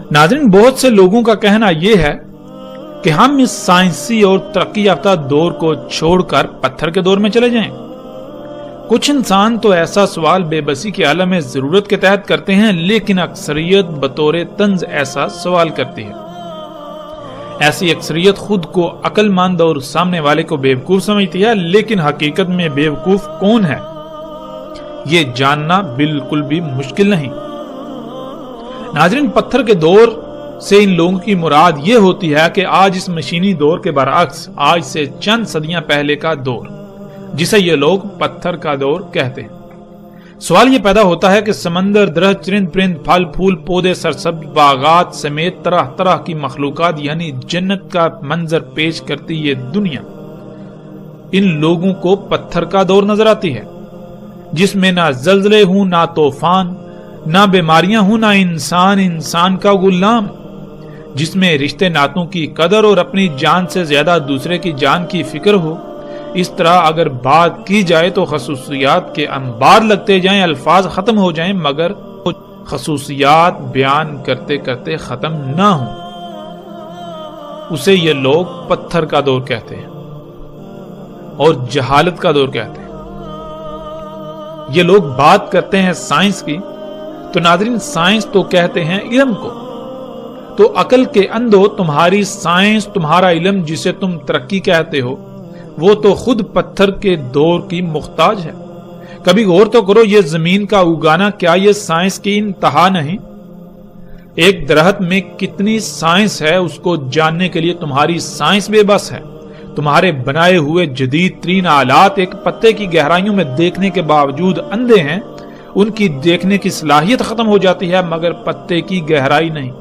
नाज़रीन, बहुत से लोगों का कहना यह है कि हम इस साइंसी और तरक्की याफ्ता दौर को छोड़कर पत्थर के दौर में चले जाएं। कुछ इंसान तो ऐसा सवाल बेबसी के आलम में जरूरत के तहत करते हैं, लेकिन अक्सरियत बतौर तंज ऐसा सवाल करती है। ऐसी अक्सरियत खुद को अक्लमंद और सामने वाले को बेवकूफ समझती है, लेकिन हकीकत में बेवकूफ कौन है ये जानना बिल्कुल भी मुश्किल नहीं। नाज़रीन, पत्थर के दौर से इन लोगों की मुराद ये होती है कि आज इस मशीनी दौर के बरअक्स आज से चंद सदियां पहले का दौर, जिसे ये लोग पत्थर का दौर कहते हैं। सवाल ये पैदा होता है कि समंदर, दरख्त, चरिंद परिंद, फल फूल, पौधे, सरसब्ज बागात समेत तरह तरह की मखलूकात यानी जन्नत का मंजर पेश करती ये दुनिया इन लोगों को पत्थर का दौर नजर आती है, जिसमें ना जल्जले हूं, ना तूफान, ना बीमारियां हूं, ना इंसान का गुलाम, जिसमें रिश्ते नातों की कदर और अपनी जान से ज्यादा दूसरे की जान की फिक्र हो। इस तरह अगर बात की जाए तो खसूसियात के अंबार लगते जाएं, अल्फाज खत्म हो जाएं, मगर खसूसियात बयान करते करते खत्म ना हो। उसे ये लोग पत्थर का दौर कहते हैं और जहालत का दौर कहते हैं। ये लोग बात करते हैं साइंस की, तो नाज़रीन साइंस तो कहते हैं इल्म को। तो अकल के अंधो तुम्हारी साइंस, तुम्हारा इल्म जिसे तुम तरक्की कहते हो, वो तो खुद पत्थर के दौर की मुख्ताज है। कभी गौर तो करो, ये जमीन का उगाना क्या ये साइंस की इंतहा नहीं? एक दरख्त में कितनी साइंस है उसको जानने के लिए तुम्हारी साइंस बेबस है। तुम्हारे बनाए हुए जदीद तरीन आलात एक पत्ते की गहराइयों में देखने के बावजूद अंधे हैं। उनकी देखने की सलाहियत खत्म हो जाती है, मगर पत्ते की गहराई नहीं।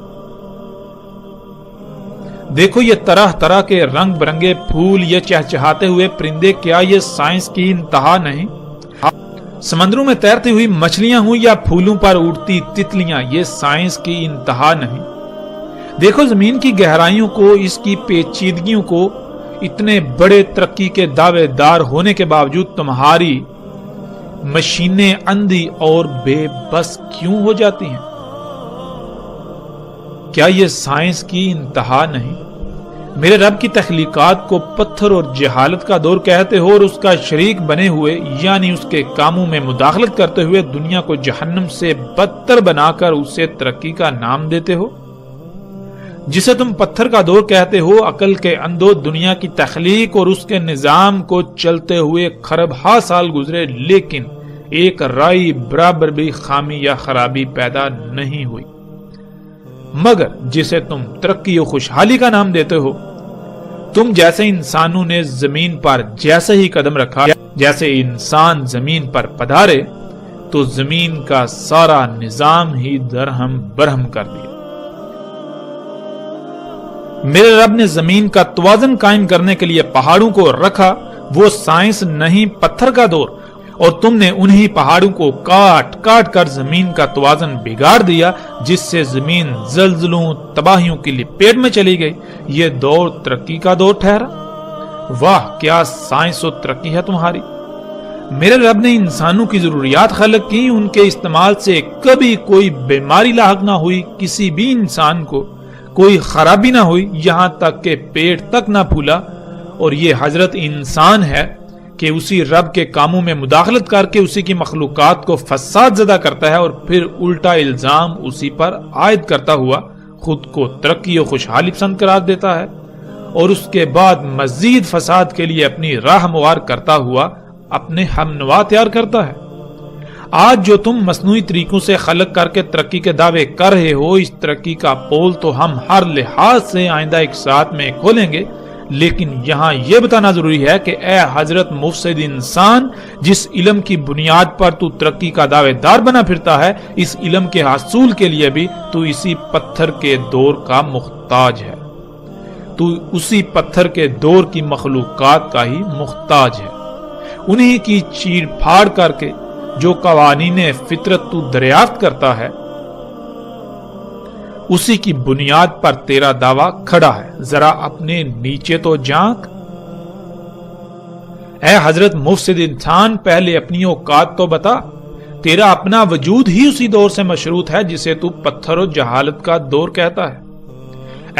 देखो ये तरह तरह के रंग बिरंगे फूल, ये चहचहाते हुए परिंदे, क्या ये साइंस की इंतहा नहीं? समंदरों में तैरती हुई मछलियां हुई या फूलों पर उड़ती तितलियां, ये साइंस की इंतहा नहीं? देखो जमीन की गहराइयों को, इसकी पेचीदगियों को, इतने बड़े तरक्की के दावेदार होने के बावजूद तुम्हारी मशीनें अंधी और बेबस क्यों हो जाती हैं? क्या ये साइंस की इंतहा नहीं? मेरे रब की तख्लीकात को पत्थर और जहालत का दौर कहते हो और उसका शरीक बने हुए यानी उसके कामों में मुदाखलत करते हुए दुनिया को जहन्नम से बदतर बनाकर उसे तरक्की का नाम देते हो। जिसे तुम पत्थर का दौर कहते हो, अकल के अंधो, दुनिया की तख्लीक और उसके निजाम को चलते हुए खरबहा साल गुजरे, लेकिन एक राई बराबर भी खामी या खराबी पैदा नहीं हुई। मगर जिसे तुम तरक्की और खुशहाली का नाम देते हो, तुम जैसे इंसानों ने जमीन पर जैसे ही कदम रखा, जैसे इंसान जमीन पर पधारे, तो जमीन का सारा निजाम ही दरहम बरहम कर दिया। मेरे रब ने जमीन का तवाज़ुन कायम करने के लिए पहाड़ों को रखा, वो साइंस नहीं पत्थर का दौर, और तुमने उन्हीं पहाड़ों को काट काट कर जमीन का तवाज़ुन बिगाड़ दिया, जिससे जमीन जल्जलों तबाहियों की लपेट में चली गई। ये दौर तरक्की का दौर ठहरा। वाह क्या साइंस और तरक्की है तुम्हारी। मेरे रब ने इंसानों की जरूरियात खलक की, उनके इस्तेमाल से कभी कोई बीमारी लाहक ना हुई, किसी भी इंसान को कोई खराबी ना हुई, यहां तक के पेट तक ना फूला। और ये हजरत इंसान है कि उसी रब के कामों में मुदाखलत करके उसी की मखलूकात को फसाद ज़दा करता है और फिर उल्टा इल्जाम उसी पर आयद करता हुआ खुद को तरक्की और खुशहाली पसंद करार देता है, और उसके बाद मजीद फसाद के लिए अपनी राह हमवार करता हुआ अपने हमनवा तैयार करता है। आज जो तुम मसनूई तरीकों से खलक करके तरक्की के दावे कर रहे हो, इस तरक्की का पोल तो हम हर लिहाज से आइंदा एक साथ में खोलेंगे, लेकिन यहां यह बताना जरूरी है कि ए हजरत मुफसिद इंसान, जिस इल्म की बुनियाद पर तू तरक्की का दावेदार बना फिरता है, इस इल्म के हासूल के लिए भी तू इसी पत्थर के दौर का मुख्ताज है। तू उसी पत्थर के दौर की मखलूकात का ही मुख्ताज है। उन्हीं की चीर फाड़ करके जो कवानीने फितरत तू दरियाफ्त करता है, उसी की बुनियाद पर तेरा दावा खड़ा है। जरा अपने नीचे तो झांक। ए हजरत मुफसिद इंसान, पहले अपनी औकात तो बता। تیرا اپنا وجود ہی اسی دور سے مشروط ہے جسے تو پتھر و جہالت کا دور کہتا ہے۔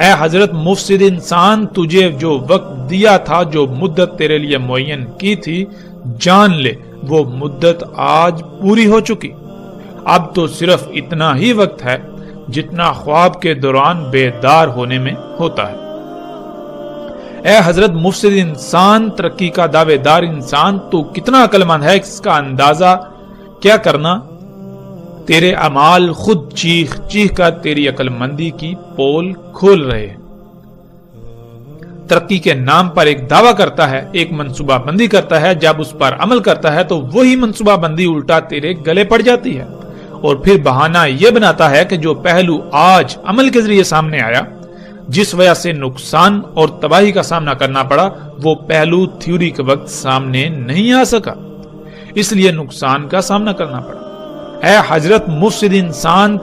اے حضرت مفسد انسان، تجھے جو وقت دیا تھا، جو مدت تیرے لیے معین کی تھی، جان لے وہ مدت آج پوری ہو چکی۔ اب تو صرف اتنا ہی وقت ہے جتنا خواب کے دوران بیدار ہونے میں ہوتا ہے۔ اے حضرت مفسد انسان، ترقی کا دعوے دار انسان، تو کتنا عقل مند ہے اس کا اندازہ کیا کرنا؟ تیرے اعمال خود چیخ چیخ کر تیری عقل مندی کی پول کھول رہے ہیں۔ ترقی کے نام پر ایک دعویٰ کرتا ہے، ایک منصوبہ بندی کرتا ہے، جب اس پر عمل کرتا ہے تو وہی منصوبہ بندی الٹا تیرے گلے پڑ جاتی ہے، اور پھر بہانہ یہ بناتا ہے کہ جو پہلو آج عمل کے ذریعے سامنے آیا، جس وجہ سے نقصان اور تباہی کا سامنا کرنا پڑا، وہ پہلو تھیوری کے وقت سامنے نہیں آ سکا، اس لیے نقصان کا سامنا کرنا پڑا۔ اے حضرت مفسد انسان،